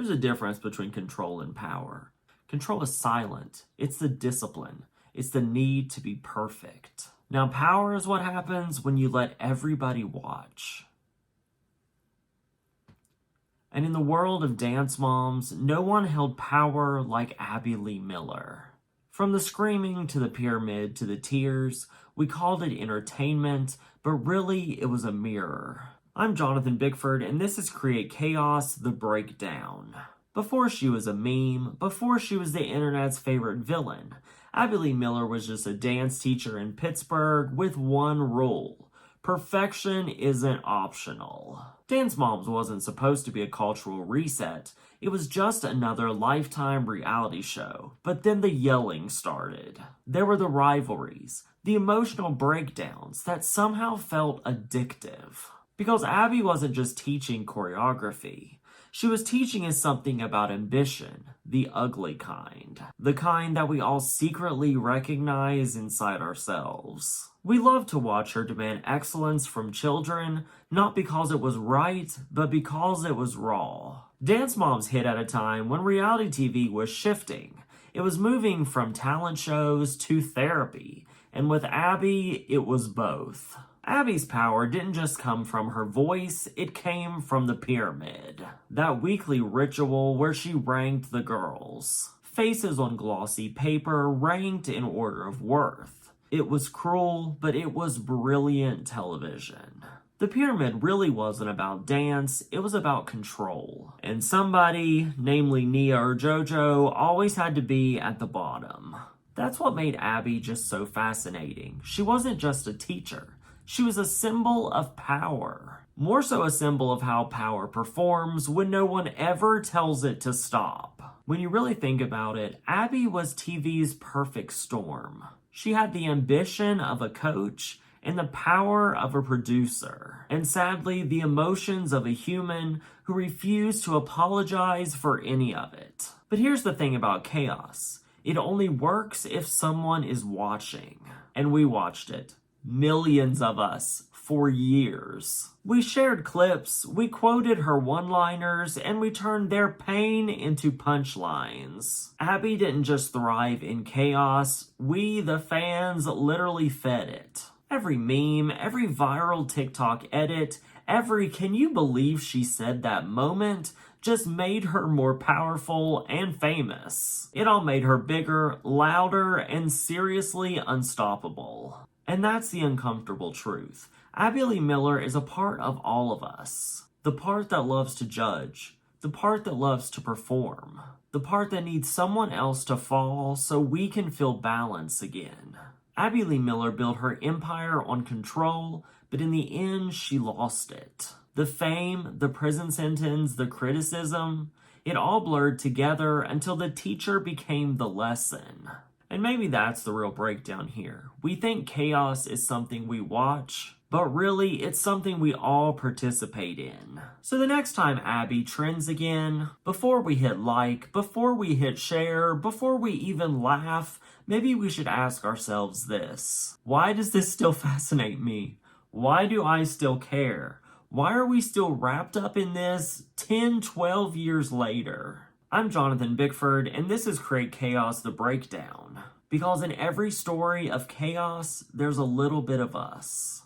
There's a difference between control and power. Control is silent. It's the discipline. It's the need to be perfect. Now, power is what happens when you let everybody watch. And in the world of Dance Moms, no one held power like Abby Lee Miller. From the screaming to the pyramid to the tears, we called it entertainment, but really it was a mirror. I'm Jonathan Bickford, and this is Create Chaos, The Breakdown. Before she was a meme, before she was the internet's favorite villain, Abby Lee Miller was just a dance teacher in Pittsburgh with one rule: perfection isn't optional. Dance Moms wasn't supposed to be a cultural reset. It was just another Lifetime reality show. But then the yelling started. There were the rivalries, the emotional breakdowns that somehow felt addictive. Because Abby wasn't just teaching choreography. She was teaching us something about ambition, the ugly kind. The kind that we all secretly recognize inside ourselves. We love to watch her demand excellence from children, not because it was right, but because it was raw. Dance Moms hit at a time when reality TV was shifting. It was moving from talent shows to therapy, and with Abby, it was both. Abby's power didn't just come from her voice, it came from the pyramid. That weekly ritual where she ranked the girls. Faces on glossy paper, ranked in order of worth. It was cruel, but it was brilliant television. The pyramid really wasn't about dance, it was about control. And somebody, namely Nia or JoJo, always had to be at the bottom. That's what made Abby just so fascinating. She wasn't just a teacher. She was a symbol of power. More so a symbol of how power performs when no one ever tells it to stop. When you really think about it, Abby was TV's perfect storm. She had the ambition of a coach and the power of a producer. And sadly, the emotions of a human who refused to apologize for any of it. But here's the thing about chaos. It only works if someone is watching. And we watched it. Millions of us, for years. We shared clips, we quoted her one-liners, and we turned their pain into punchlines. Abby didn't just thrive in chaos, we, the fans, literally fed it. Every meme, every viral TikTok edit, every "can you believe she said that" moment just made her more powerful and famous. It all made her bigger, louder, and seriously unstoppable. And that's the uncomfortable truth. Abby Lee Miller is a part of all of us. The part that loves to judge. The part that loves to perform. The part that needs someone else to fall so we can feel balance again. Abby Lee Miller built her empire on control, but in the end, she lost it. The fame, the prison sentence, the criticism, it all blurred together until the teacher became the lesson. And maybe that's the real breakdown here. We think chaos is something we watch, but really it's something we all participate in. So the next time Abby trends again, before we hit like, before we hit share, before we even laugh, maybe we should ask ourselves this: why does this still fascinate me? Why do I still care? Why are we still wrapped up in this 10, 12 years later? I'm Jonathan Bickford, and this is Create Chaos, The Breakdown. Because in every story of chaos, there's a little bit of us.